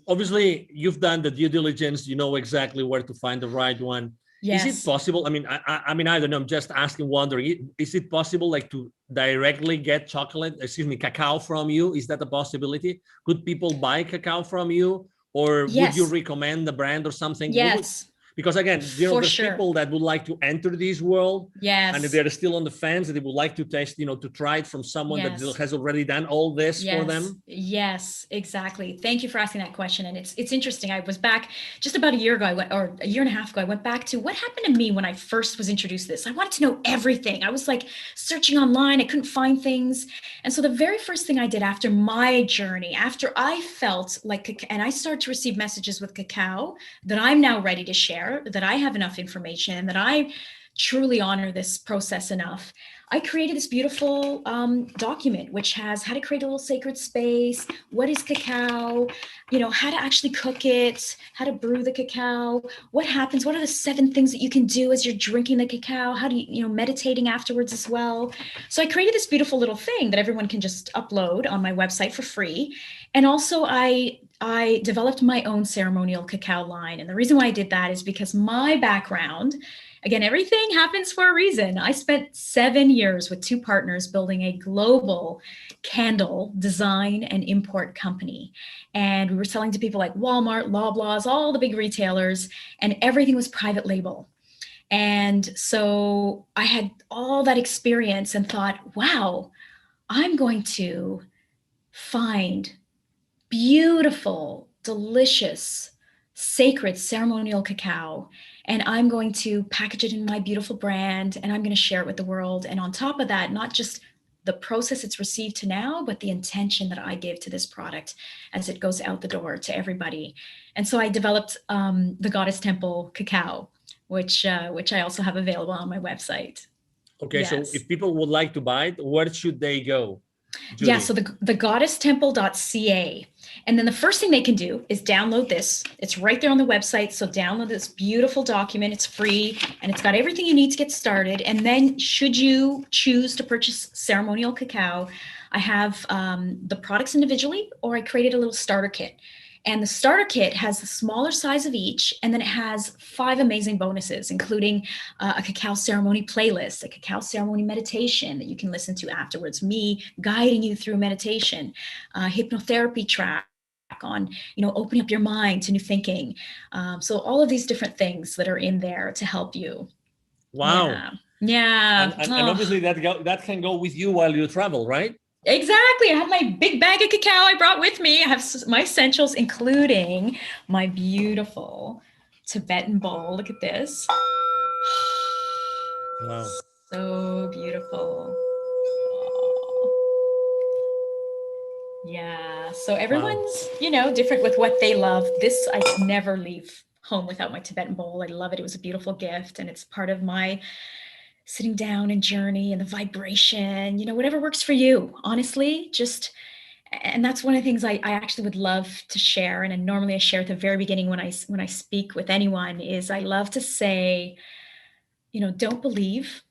S1: Obviously, you've done the due diligence. You know exactly where to find the right one.
S2: Yes.
S1: Is it possible? I mean, I don't know. I'm just asking, wondering. Is it possible, like, to directly get cacao from you? Is that a possibility? Could people buy cacao from you, or would you recommend the brand or something?
S2: Yes.
S1: Because again, there's people that would like to enter this world, and if they're still on the fence, they would like to taste, to try it from someone that has already done all this for them.
S2: Yes, exactly. Thank you for asking that question. And it's interesting. I was back just about a year ago, or a year and a half ago, I went back to what happened to me when I first was introduced to this. I wanted to know everything. I was like searching online. I couldn't find things. And so the very first thing I did after my journey, after I felt like, and I started to receive messages with cacao that I'm now ready to share, that I have enough information, and that I truly honor this process enough, I created this beautiful document, which has how to create a little sacred space, what is cacao, how to actually cook it, how to brew the cacao, what happens, what are the 7 things that you can do as you're drinking the cacao, how do you, meditating afterwards as well. So I created this beautiful little thing that everyone can just upload on my website for free. And also I developed my own ceremonial cacao line. And the reason why I did that is because my background, again, everything happens for a reason. I spent 7 years with 2 partners building a global candle design and import company. And we were selling to people like Walmart, Loblaws, all the big retailers, and everything was private label. And so I had all that experience and thought, wow, I'm going to find beautiful, delicious, sacred ceremonial cacao, and I'm going to package it in my beautiful brand, and I'm going to share it with the world. And on top of that, not just the process it's received to now, but the intention that I give to this product as it goes out the door to everybody. And so I developed the Goddess Temple cacao, which I also have available on my website.
S1: Okay, so
S2: Yes.
S1: if people would like to buy it, where should they go, Judy?
S2: Yeah, so the goddesstemple.ca. And then the first thing they can do is download this. It's right there on the website. So download this beautiful document. It's free and it's got everything you need to get started. And then should you choose to purchase ceremonial cacao, I have the products individually, or I created a little starter kit. And the starter kit has the smaller size of each, and then it has 5 amazing bonuses, including a cacao ceremony playlist, a cacao ceremony meditation that you can listen to afterwards, me guiding you through meditation, hypnotherapy track on, opening up your mind to new thinking. So all of these different things that are in there to help you.
S1: Wow.
S2: Yeah.
S1: And obviously that can go with you while you travel, right?
S2: Exactly. I have my big bag of cacao I brought with me. I have my essentials, including my beautiful Tibetan bowl. Look at this.
S1: Wow.
S2: So beautiful. Yeah. So everyone's, different with what they love. This, I could never leave home without my Tibetan bowl. I love it. It was a beautiful gift, and it's part of my sitting down and journey and the vibration, whatever works for you, honestly, and that's one of the things I actually would love to share. And normally I share at the very beginning when I speak with anyone is I love to say, don't believe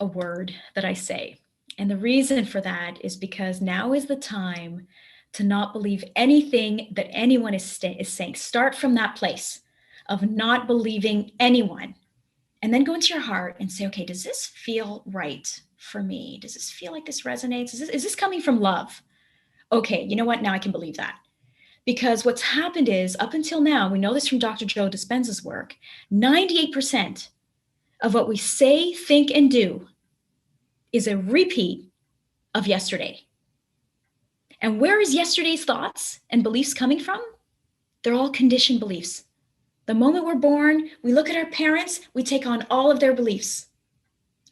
S2: a word that I say. And the reason for that is because now is the time to not believe anything that anyone is saying. Start from that place of not believing anyone. And then go into your heart and say, okay, does this feel right for me? Does this feel like this resonates? Is this coming from love? Okay, you know what? Now I can believe that. Because what's happened is, up until now, we know this from Dr. Joe Dispenza's work, 98% of what we say, think, and do is a repeat of yesterday. And where is yesterday's thoughts and beliefs coming from? They're all conditioned beliefs. The moment we're born, we look at our parents, we take on all of their beliefs,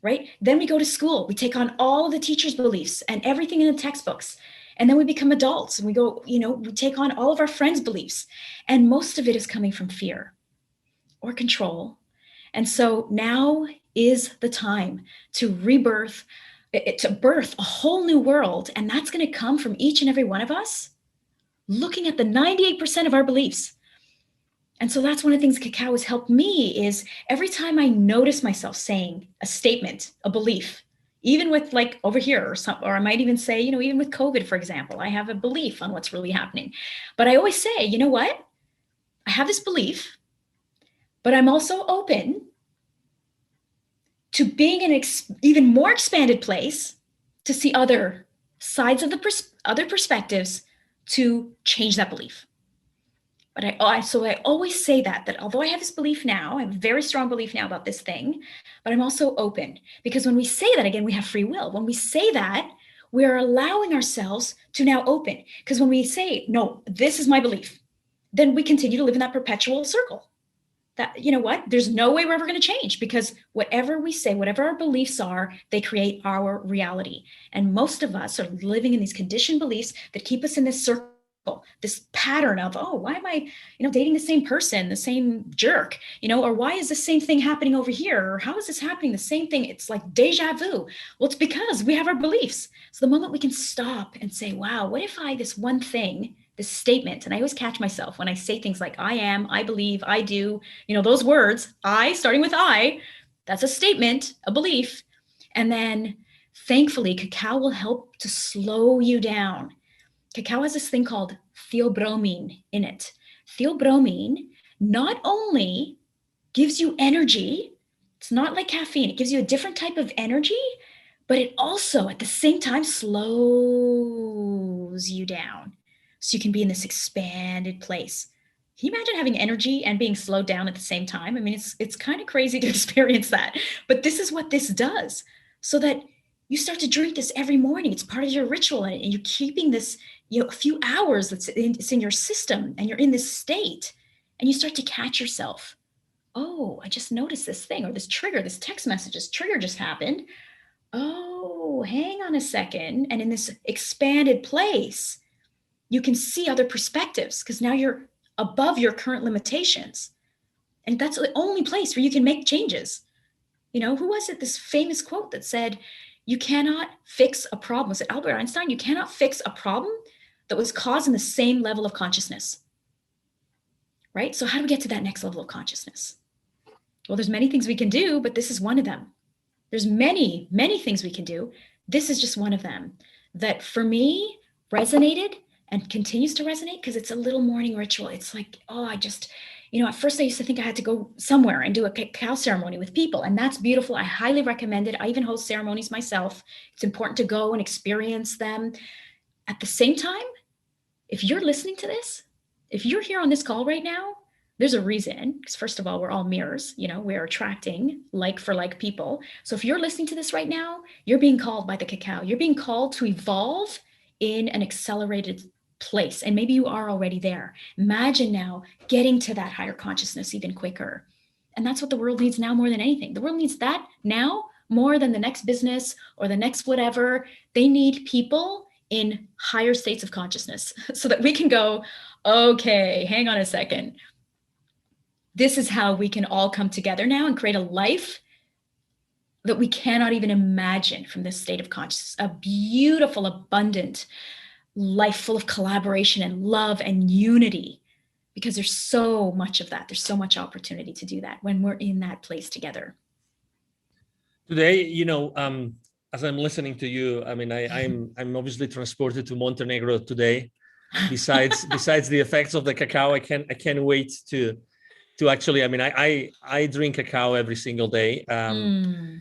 S2: right? Then we go to school, we take on all of the teachers' beliefs and everything in the textbooks. And then we become adults and we go, we take on all of our friends' beliefs. And most of it is coming from fear or control. And so now is the time to birth a whole new world. And that's going to come from each and every one of us looking at the 98% of our beliefs. And so that's one of the things cacao has helped me is every time I notice myself saying a statement, a belief, even with like over here or I might even say, even with COVID, for example, I have a belief on what's really happening. But I always say, you know what? I have this belief, but I'm also open to being in an even more expanded place to see other sides of other perspectives to change that belief. But I always say that although I have this belief now, I have a very strong belief now about this thing, but I'm also open, because when we say that, again, we have free will. When we say that, we are allowing ourselves to now open. Because when we say, no, this is my belief, then we continue to live in that perpetual circle. That, you know what, there's no way we're ever going to change, because whatever we say, whatever our beliefs are, they create our reality. And most of us are living in these conditioned beliefs that keep us in this circle, this pattern of, oh, why am I, dating the same person, the same jerk, or why is the same thing happening over here? Or how is this happening? The same thing. It's like deja vu. Well, it's because we have our beliefs. So the moment we can stop and say, wow, what if this one thing, this statement, and I always catch myself when I say things like I am, I believe, I do, those words, starting with I, that's a statement, a belief. And then thankfully, cacao will help to slow you down. Cacao has this thing called theobromine in it. Theobromine not only gives you energy, it's not like caffeine, it gives you a different type of energy, but it also at the same time slows you down. So you can be in this expanded place. Can you imagine having energy and being slowed down at the same time? I mean, it's kind of crazy to experience that, but this is what this does, so that you start to drink this every morning. It's part of your ritual, and you're keeping this, a few hours it's in your system, and you're in this state, and you start to catch yourself. Oh, I just noticed this thing, or this trigger, this text message, this trigger just happened. Oh, hang on a second. And in this expanded place, you can see other perspectives, because now you're above your current limitations. And that's the only place where you can make changes. You know, who was it? This famous quote that said, you cannot fix a problem. Was it Albert Einstein? You cannot fix a problem that was caused in the same level of consciousness. Right? So how do we get to that next level of consciousness? Well, there's many things we can do, but this is one of them. There's many, many things we can do. This is just one of them that for me resonated and continues to resonate because it's a little morning ritual. It's like, oh, I just, you know, at first I used to think I had to go somewhere and do a cacao ceremony with people. And that's beautiful. I highly recommend it. I even host ceremonies myself. It's important to go and experience them. At the same time, if you're listening to this, if you're here on this call right now, there's a reason, because first of all, we're all mirrors, you know, we're attracting like for like people. So if you're listening to this right now, you're being called by the cacao. You're being called to evolve in an accelerated place. And maybe you are already there. Imagine now getting to that higher consciousness even quicker. And that's what the world needs now more than anything. The world needs that now more than the next business or the next whatever. They need people in higher states of consciousness so that we can go, okay, hang on a second. This is how we can all come together now and create a life that we cannot even imagine from this state of consciousness. A beautiful, abundant life full of collaboration and love and unity, because there's so much of that. There's so much opportunity to do that when we're in that place together.
S1: Today, you know, as I'm listening to you, I mean, I'm obviously transported to Montenegro today. Besides the effects of the cacao, I can't wait to actually, I mean, I drink cacao every single day.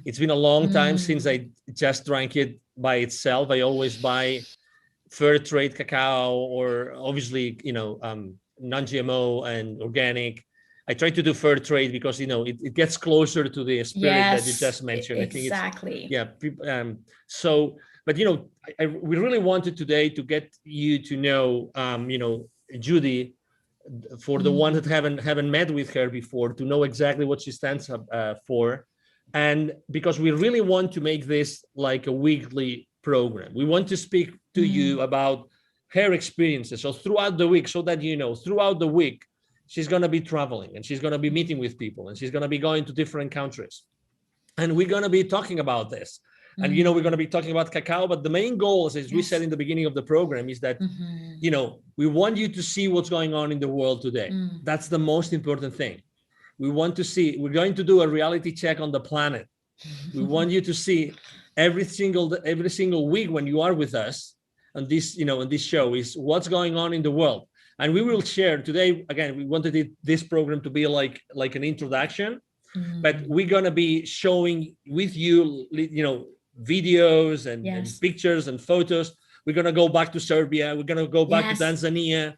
S1: It's been a long time since I just drank it by itself. I always buy fair trade cacao, or obviously, you know, non-GMO and organic. I try to do fair trade because, you know, it gets closer to the spirit that you just mentioned.
S2: Exactly.
S1: I think it's, so, but, you know, we really wanted today to get you to know, you know, Judy, for the one that haven't met with her before, to know exactly what she stands for. And because we really want to make this like a weekly program, we want to speak to you about her experiences. So throughout the week, so that, you know, throughout the week, she's going to be traveling and she's going to be meeting with people and she's going to be going to different countries. And we're going to be talking about this. And, you know, we're going to be talking about cacao, but the main goal, as we said in the beginning of the program, is that, you know, we want you to see what's going on in the world today. That's the most important thing. We want to see, we're going to do a reality check on the planet. We want you to see every single week when you are with us on this, you know, on this show, is what's going on in the world. And we will share today. Again, we wanted this program to be like an introduction, but we're going to be showing with you, you know, videos and pictures and photos. We're going to go back to Serbia. We're going to go back to Tanzania.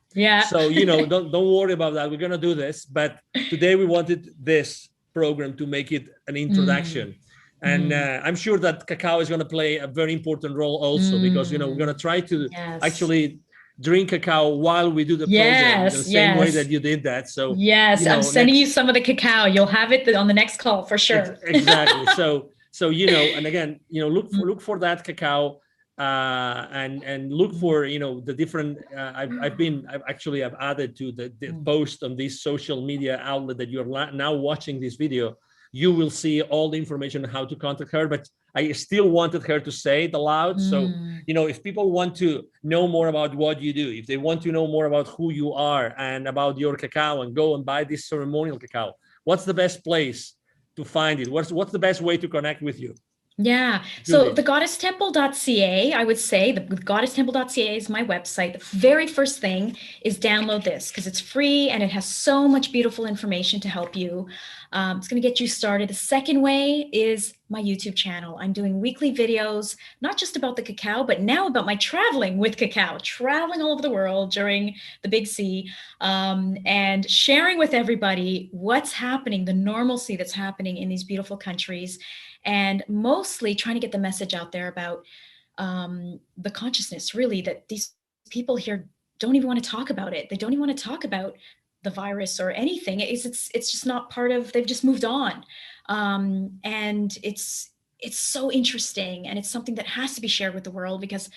S1: So, you know, don't worry about that. We're going to do this. But today we wanted this program to make it an introduction. And I'm sure that cacao is going to play a very important role also, because, you know, we're going to try to actually drink cacao while we do the program, the same way that you did that. So you know,
S2: I'm sending you some of the cacao. You'll have it on the next call for sure.
S1: Exactly. So, you know, and again, you know, look for that cacao, and look for, you know, the different, I've added to the post on this social media outlet that you're now watching this video. You will see all the information on how to contact her, but I still wanted her to say it aloud. So, you know, if people want to know more about what you do, if they want to know more about who you are and about your cacao, and go and buy this ceremonial cacao, what's the best place to find it? What's the best way to connect with you?
S2: Yeah. So the goddesstemple.ca, I would say the goddesstemple.ca is my website. The very first thing is download this, because it's free and it has so much beautiful information to help you. It's going to get you started. The second way is my YouTube channel. I'm doing weekly videos, not just about the cacao, but now about my traveling with cacao, traveling all over the world during the big C, and sharing with everybody what's happening, the normalcy that's happening in these beautiful countries, and mostly trying to get the message out there about the consciousness, really, that these people here don't even want to talk about it. They don't even want to talk about the virus or anything. It's just not part of, they've just moved on. And it's so interesting, and it's something that has to be shared with the world, because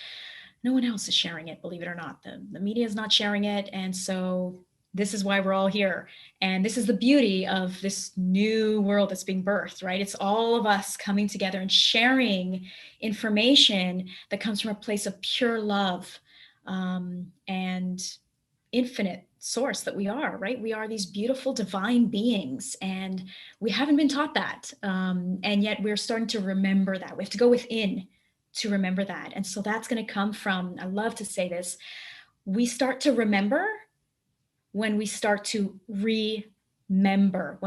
S2: no one else is sharing it, believe it or not. The media is not sharing it. And so This is why we're all here. And this is the beauty of this new world that's being birthed, right? It's all of us coming together and sharing information that comes from a place of pure love, and infinite source that we are, right? We are these beautiful divine beings, and we haven't been taught that. And yet we're starting to remember that. We have to go within to remember that. And so that's going to come from, I love to say this, we start to remember when we start to remember,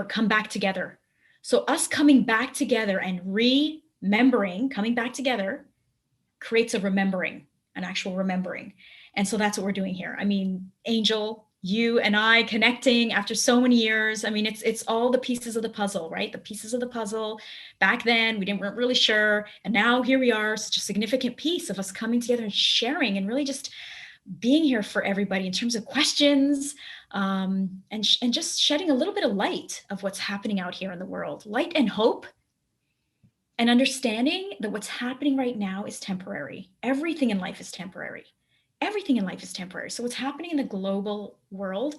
S2: come back together. So us coming back together and remembering, coming back together creates a remembering, an actual remembering. And so that's what we're doing here. I mean, Angel, you and I connecting after so many years. I mean, it's all the pieces of the puzzle, right? The pieces of the puzzle. Back then, weren't really sure. And now here we are, such a significant piece of us coming together and sharing and really just being here for everybody in terms of questions, and just shedding a little bit of light of what's happening out here in the world. Light and hope, and understanding that what's happening right now is temporary. Everything in life is temporary. Everything in life is temporary. So what's happening in the global world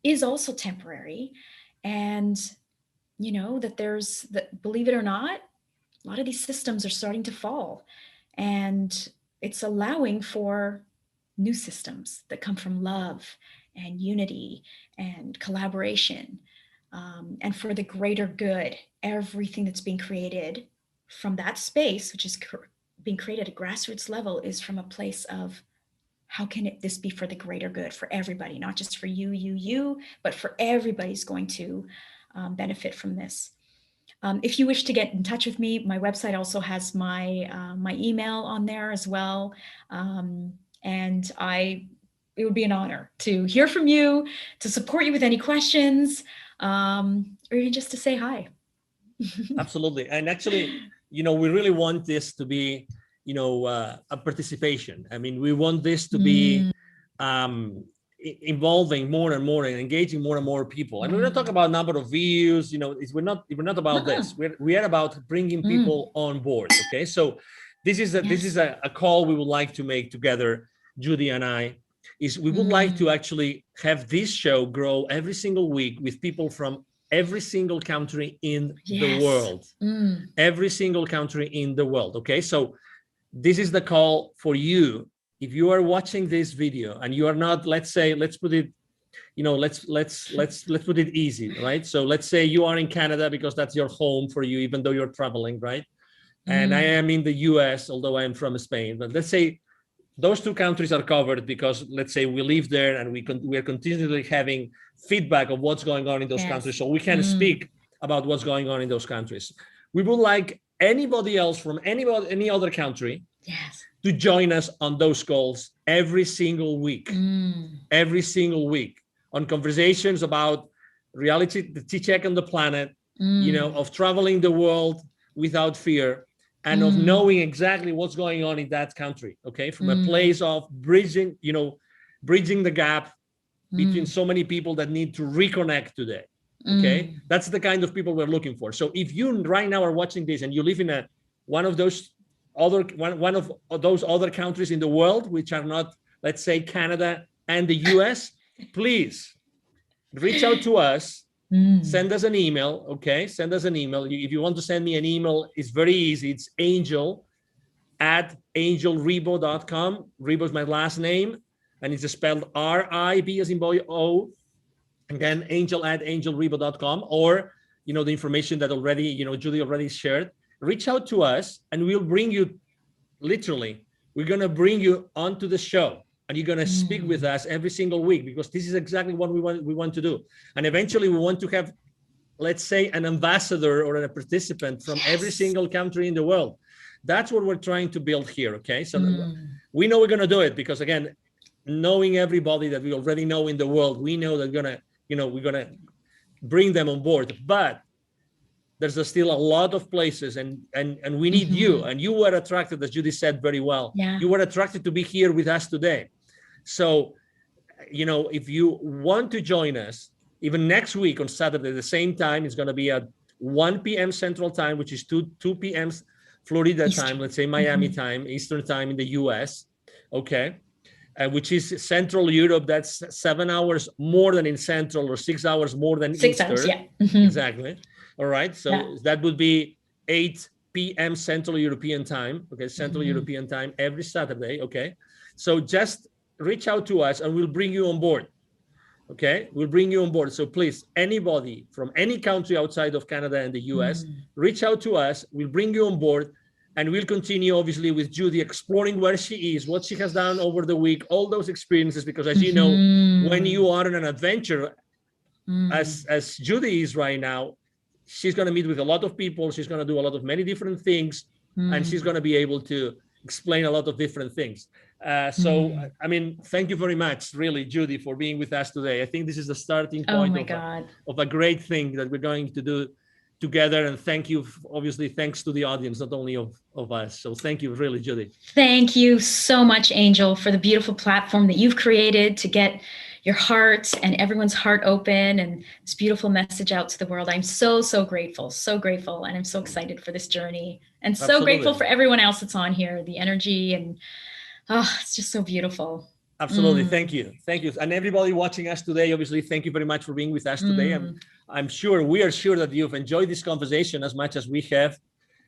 S2: is also temporary. And, you know, that believe it or not, a lot of these systems are starting to fall, and it's allowing for new systems that come from love and unity and collaboration, and for the greater good. Everything that's being created from that space, which is being created at grassroots level, is from a place of, how can this be for the greater good for everybody, not just for you, but for everybody's going to benefit from this. If you wish to get in touch with me, my website also has my email on there as well. And it would be an honor to hear from you, to support you with any questions, or even just to say hi.
S1: Absolutely. And actually, you know, we really want this to be, you know, a participation. I mean, we want this to be involving more and more and engaging more and more people. And we're not talking about number of views, you know, we're not about this. We are about bringing people on board. Okay. So this is a call we would like to make together, Judy and I, is we would like to actually have this show grow every single week with people from every single country in the world, every single country in the world. Okay. So this is the call for you. If you are watching this video and you are not, let's put it, you know, let's put it easy, right? So let's say you are in Canada because that's your home for you, even though you're traveling, right? And I am in the US, although I am from Spain. But let's say those two countries are covered because, let's say, we live there and we are continually having feedback of what's going on in those countries, so we can speak about what's going on in those countries. We would like anybody else from any other country to join us on those calls every single week, on conversations about reality, the check on the planet, you know, of traveling the world without fear, and of knowing exactly what's going on in that country. Okay, from a place of bridging the gap between so many people that need to reconnect today. Okay, that's the kind of people we're looking for. So if you right now are watching this and you live in one of those other countries in the world, which are not, let's say, Canada and the US, please reach out to us. Send us an email. Okay, send us an email. If you want to send me an email, it's very easy. It's angel@angelrebo.com. Rebo is my last name, and it's spelled R-I-B as in boy, O. Again, angel@angelrebo.com, or, you know, the information that already, you know, Judy already shared. Reach out to us and we'll bring you, literally, we're going to bring you onto the show, and you're going to speak with us every single week, because this is exactly what we want to do. And eventually we want to have, let's say, an ambassador or a participant from every single country in the world. That's what we're trying to build here. Okay. So we know we're going to do it because, again, knowing everybody that we already know in the world, we know that we're going to bring them on board. But there's still a lot of places, and we need you. And you were attracted, as Judy said very well, you were attracted to be here with us today. So, you know, if you want to join us, even next week on Saturday, the same time, it's going to be at 1 p.m. Central Time, which is 2 p.m. Florida time, let's say Miami time, Eastern time in the US. Okay. which is Central Europe. That's 7 hours more than in Central, or 6 hours more than
S2: 6
S1: Eastern.
S2: hours, yeah.
S1: Exactly. All right. So that would be 8 p.m. Central European time. Okay. Central European time every Saturday. Okay. So just reach out to us and we'll bring you on board. Okay. We'll bring you on board. So please, anybody from any country outside of Canada and the US, reach out to us. We'll bring you on board. And we'll continue, obviously, with Judy exploring where she is, what she has done over the week, all those experiences. Because as you know, when you are on an adventure, as Judy is right now, she's going to meet with a lot of people. She's going to do a lot of many different things, and she's going to be able to explain a lot of different things. So, I mean, thank you very much, really, Judy, for being with us today. I think this is the starting point of a great thing that we're going to do together. And thank you, obviously, thanks to the audience, not only of us. So thank you, really, Judy.
S2: Thank you so much, Angel, for the beautiful platform that you've created to get your heart and everyone's heart open and this beautiful message out to the world. I'm so, so grateful. And I'm so excited for this journey, and so grateful for everyone else that's on here, the energy, and it's just so beautiful.
S1: Absolutely. Thank you. And everybody watching us today, obviously, thank you very much for being with us today. We are sure that you've enjoyed this conversation as much as we have.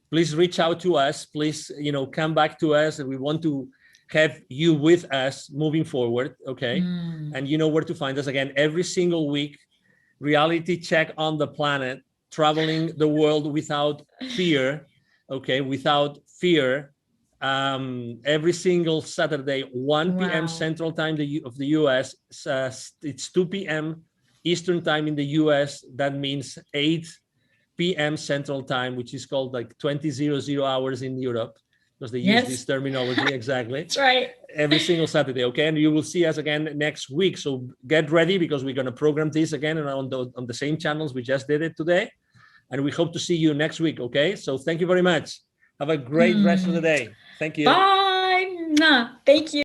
S1: Please reach out to us. Please, come back to us. And we want to have you with us moving forward. Okay. And you know where to find us. Again, every single week, reality check on the planet, traveling the world without fear. Okay. Without fear. Every single Saturday, 1 p.m. Central Time of the US. It's 2 p.m. Eastern Time in the US. That means 8 p.m. Central Time, which is called like 20:00 hours in Europe, because they use this terminology. Exactly.
S2: That's right.
S1: Every single Saturday. Okay. And you will see us again next week. So get ready, because we're going to program this again on the same channels we just did it today. And we hope to see you next week. Okay. So thank you very much. Have a great rest of the day. Thank you.
S2: Bye. Thank you.